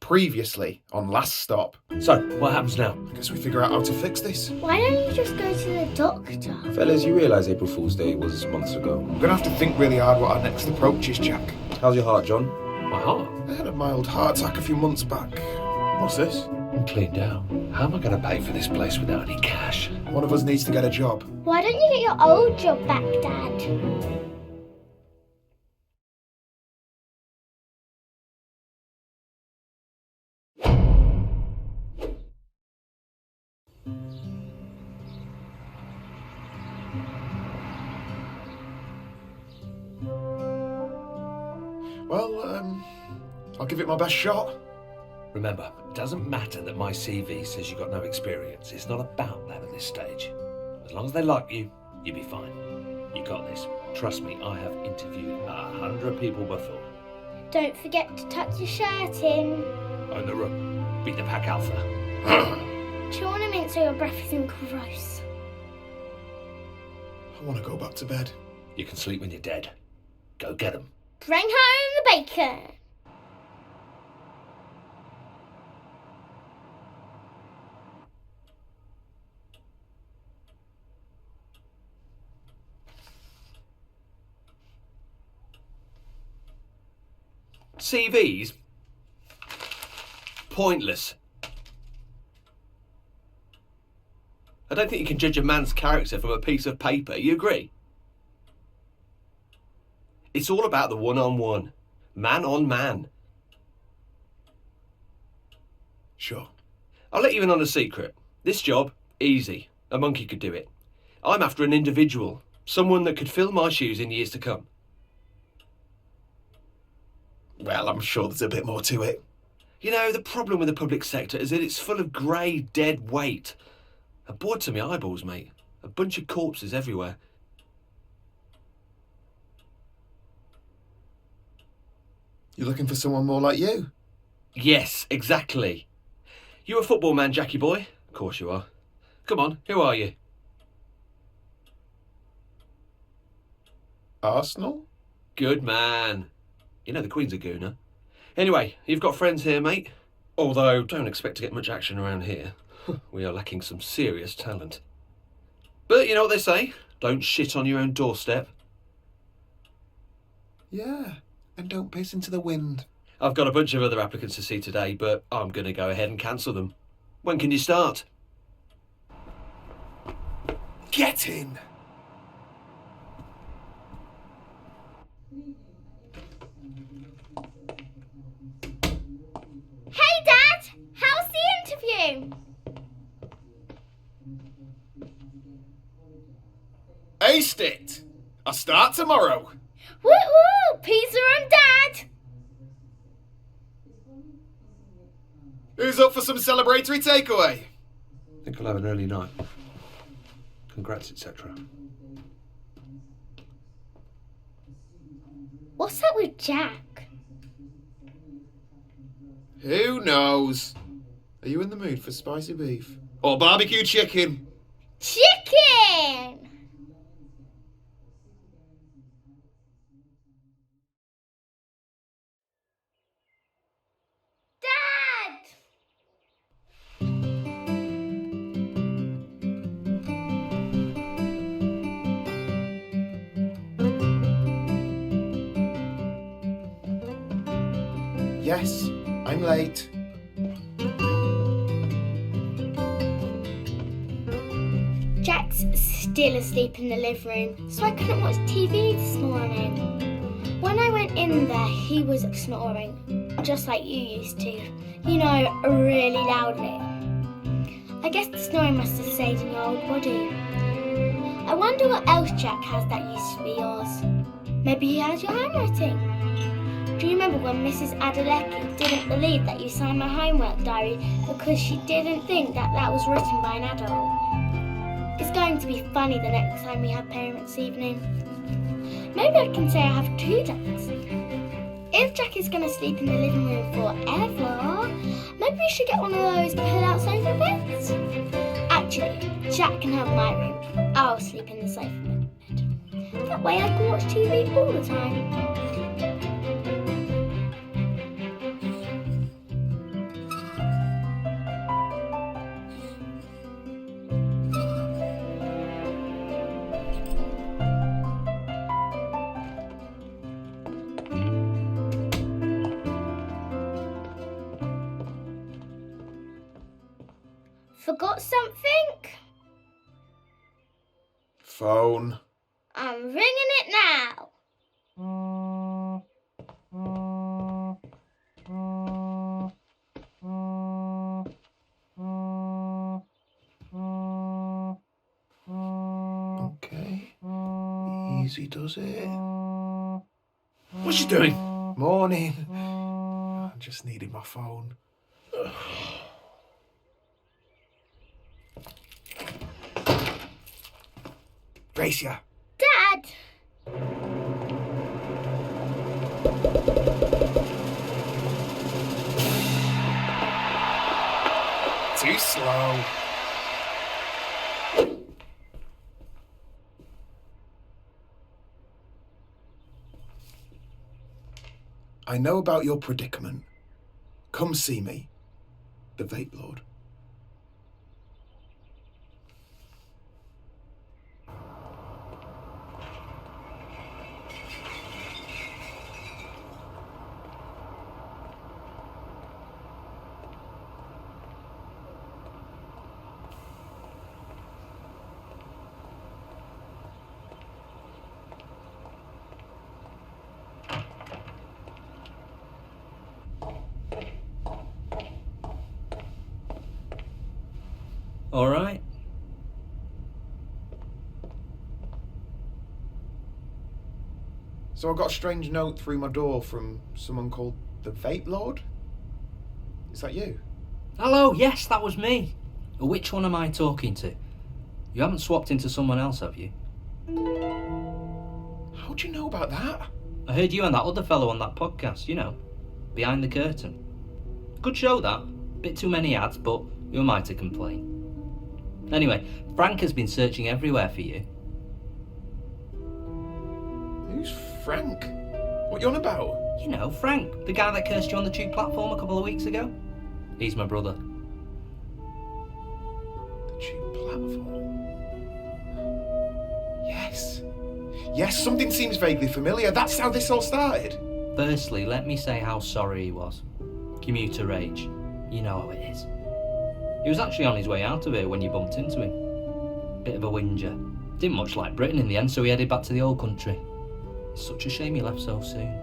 Previously on Last Stop. So, what happens now? I guess we figure out how to fix this. Why don't you just go to the doctor? Fellas, you realise April Fool's Day was months ago. We're gonna have to think really hard what our next approach is, Jack. How's your heart, John? My heart? I had a mild heart attack a few months back. What's this? I'm cleaned out. How am I going to pay for this place without any cash? One of us needs to get a job. Why don't you get your old job back, Dad? Well, I'll give it my best shot. Remember, it doesn't matter that my CV says you've got no experience. It's not about that at this stage. As long as they like you, you'll be fine. You got this. Trust me, I have interviewed 100 people before. Don't forget to tuck your shirt in. Own the room. Beat the pack alpha. Chew on a mint so your breath isn't gross. I want to go back to bed. You can sleep when you're dead. Go get 'em. Bring home the bacon. CVs? Pointless. I don't think you can judge a man's character from a piece of paper. You agree? It's all about the one-on-one. Man on man. Sure. I'll let you in on a secret. This job, easy. A monkey could do it. I'm after an individual. Someone that could fill my shoes in years to come. Well, I'm sure there's a bit more to it. You know, the problem with the public sector is that it's full of grey, dead weight. I'm bored to my eyeballs, mate. A bunch of corpses everywhere. You're looking for someone more like you? Yes, exactly. You a football man, Jackie boy? Of course you are. Come on, who are you? Arsenal? Good man. You know the Queen's a gooner. Anyway, you've got friends here, mate. Although, don't expect to get much action around here. We are lacking some serious talent. But you know what they say? Don't shit on your own doorstep. Yeah, and don't piss into the wind. I've got a bunch of other applicants to see today, but I'm going to go ahead and cancel them. When can you start? Get in! Hey, Dad! How's the interview? Aced it! I'll start tomorrow. Woo woo! Pizza and Dad! Who's up for some celebratory takeaway? I think I'll have an early night. Congrats, etc. What's up with Jack? Who knows? Are you in the mood for spicy beef? Or barbecue chicken? Chicken! Dad! Yes, I'm late. Jack's still asleep in the living room, so I couldn't watch TV this morning. When I went in there, he was snoring, just like you used to. You know, really loudly. I guess the snoring must have stayed in your old body. I wonder what else Jack has that used to be yours. Maybe he has your handwriting. Do you remember when Mrs. Adelecki didn't believe that you signed my homework diary because she didn't think that that was written by an adult? It's going to be funny the next time we have parents' evening. Maybe I can say I have two dads. If Jack is going to sleep in the living room forever, maybe we should get one of those pull-out sofa beds. Actually, Jack can have my room. I'll sleep in the sofa bed. That way I can watch TV all the time. Forgot something? Phone. I'm ringing it now. Okay. Easy does it. What's she doing? Morning. I just needed my phone. Gracia. Dad! Too slow. I know about your predicament. Come see me, the Vape Lord. All right. So I got a strange note through my door from someone called the Vape Lord. Is that you? Hello, yes, that was me. Which one am I talking to? You haven't swapped into someone else, have you? How do you know about that? I heard you and that other fellow on that podcast, you know, Behind the Curtain. Good show, that. Bit too many ads, but who am I to complain? Anyway, Frank has been searching everywhere for you. Who's Frank? What you on about? You know, Frank, the guy that cursed you on the tube platform a couple of weeks ago. He's my brother. The tube platform. Yes. Yes, something seems vaguely familiar. That's how this all started. Firstly, let me say how sorry he was. Commuter rage. You know how it is. He was actually on his way out of here when you bumped into him. Bit of a whinger. Didn't much like Britain in the end, so he headed back to the old country. It's such a shame he left so soon.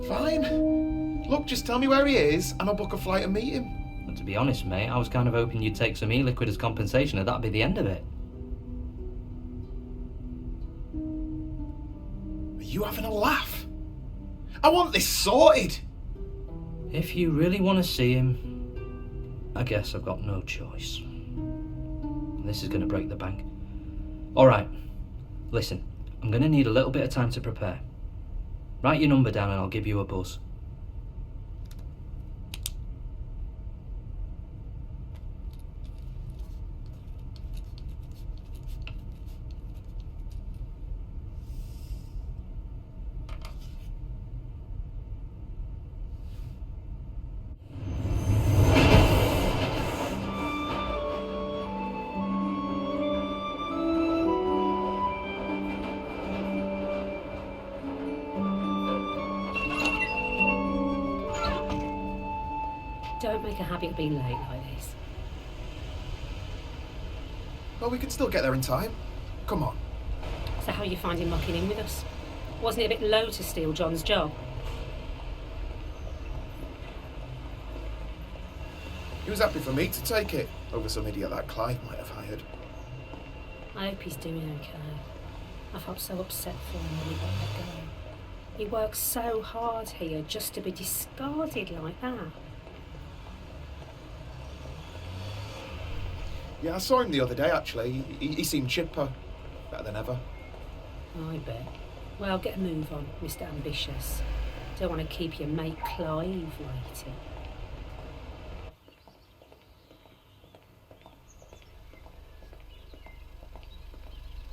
Fine. Look, just tell me where he is and I'll book a flight and meet him. But to be honest, mate, I was kind of hoping you'd take some e-liquid as compensation and that'd be the end of it. Are you having a laugh? I want this sorted. If you really want to see him, I guess I've got no choice. This is going to break the bank. Alright, listen, I'm going to need a little bit of time to prepare. Write your number down and I'll give you a buzz. Don't make a habit of being late like this. Well, we could still get there in time. Come on. So how are you finding mucking in with us? Wasn't it a bit low to steal John's job? He was happy for me to take it over some idiot that Clive might have hired. I hope he's doing okay. I felt so upset for him when he got let go. He worked so hard here just to be discarded like that. Yeah, I saw him the other day, actually. He seemed chipper. Better than ever. I bet. Well, get a move on, Mr. Ambitious. Don't want to keep your mate Clive waiting.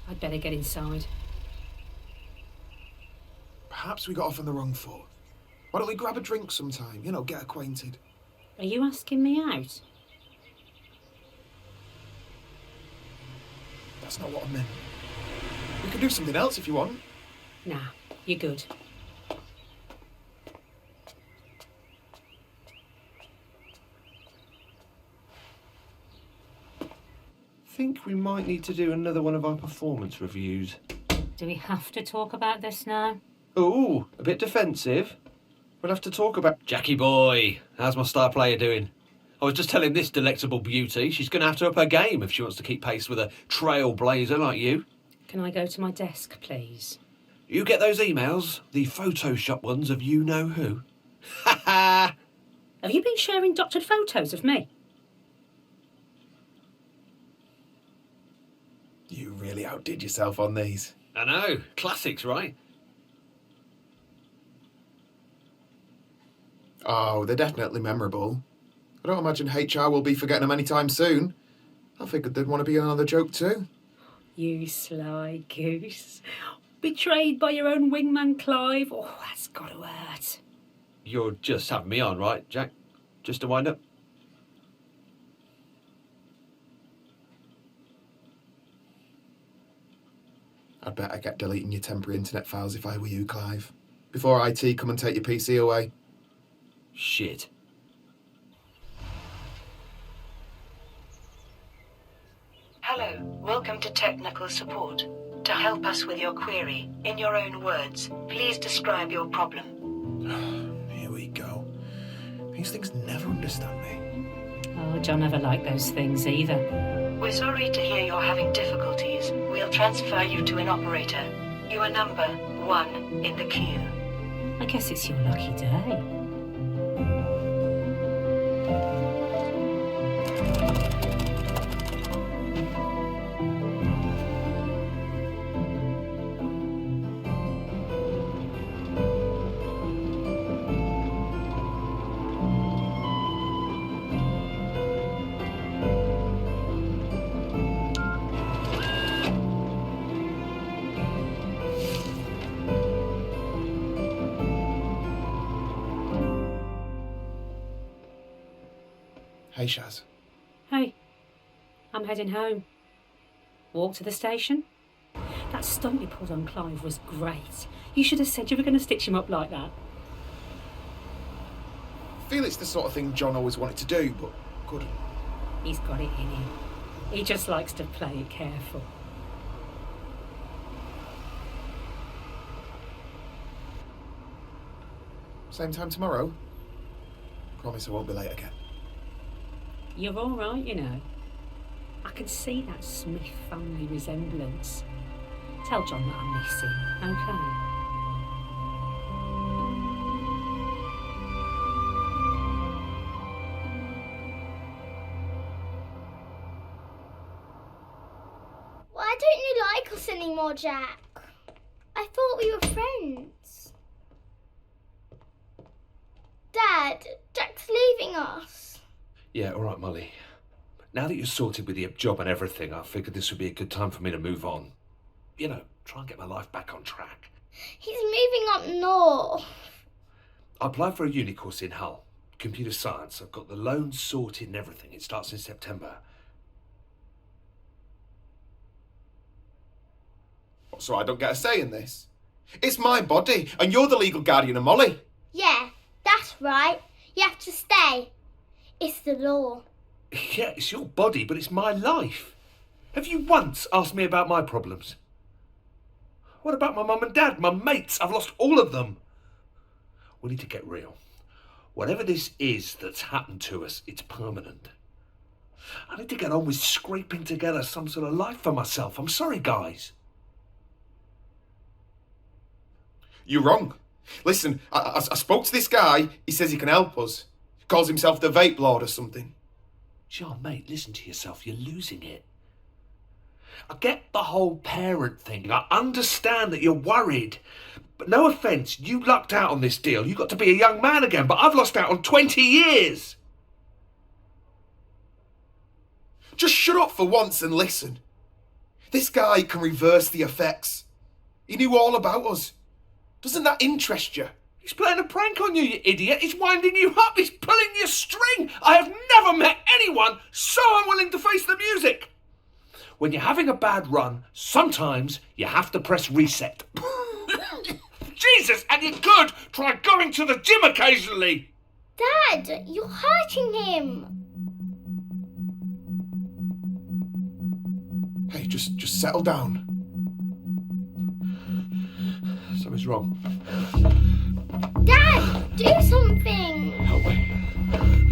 I'd better get inside. Perhaps we got off on the wrong foot. Why don't we grab a drink sometime? You know, get acquainted. Are you asking me out? That's not what I meant. We can do something else if you want. Nah, you're good. think we might need to do another one of our performance reviews. Do we have to talk about this now? Ooh, a bit defensive. We'll have to talk about... Jackie boy, how's my star player doing? I was just telling this delectable beauty she's going to have to up her game if she wants to keep pace with a trailblazer like you. Can I go to my desk, please? You get those emails? The Photoshop ones of you-know-who? Ha ha! Have you been sharing doctored photos of me? You really outdid yourself on these. I know, classics, right? Oh, they're definitely memorable. I don't imagine HR will be forgetting them anytime soon. I figured they'd want to be in another joke too. You sly goose. Betrayed by your own wingman Clive. Oh, that's got to hurt. You're just having me on, right, Jack? Just to wind up? I'd better get deleting your temporary internet files if I were you, Clive. Before IT come and take your PC away. Shit. Hello, welcome to technical support. To help us with your query, in your own words, please describe your problem. Here we go. These things never understand me. Oh, John never liked those things either. We're sorry to hear you're having difficulties. We'll transfer you to an operator. You are number 1 in the queue. I guess it's your lucky day. Hey, Shaz. Hey, I'm heading home. Walk to the station? That stunt you pulled on Clive was great. You should have said you were going to stitch him up like that. I feel it's the sort of thing John always wanted to do, but couldn't. He's got it in him. He just likes to play it careful. Same time tomorrow? Promise I won't be late again. You're all right, you know. I can see that Smith family resemblance. Tell John that I miss him, okay? Why don't you like us anymore, Jack? I thought we were friends. Dad, Jack's leaving us. Yeah, all right, Molly. Now that you're sorted with the job and everything, I figured this would be a good time for me to move on. You know, try and get my life back on track. He's moving up north. I applied for a uni course in Hull, computer science. I've got the loan sorted and everything. It starts in September. So I don't get a say in this? It's my body, and you're the legal guardian of Molly. Yeah, that's right. You have to stay. It's the law. Yeah, it's your body, but it's my life. Have you once asked me about my problems? What about my mum and dad, my mates? I've lost all of them. We need to get real. Whatever this is that's happened to us, it's permanent. I need to get on with scraping together some sort of life for myself. I'm sorry, guys. You're wrong. Listen, I spoke to this guy. He says he can help us. He calls himself the Vape Lord or something. John, mate, listen to yourself. You're losing it. I get the whole parent thing. I understand that you're worried. But no offence, you lucked out on this deal. You got to be a young man again, but I've lost out on 20 years. Just shut up for once and listen. This guy can reverse the effects. He knew all about us. Doesn't that interest you? He's playing a prank on you, you idiot. He's winding you up. He's pulling your string. I have never met anyone so unwilling to face the music. When you're having a bad run, sometimes you have to press reset. Jesus, and you could try going to the gym occasionally. Dad, you're hurting him. Hey, just settle down. Something's wrong. Dad, do something! Help me.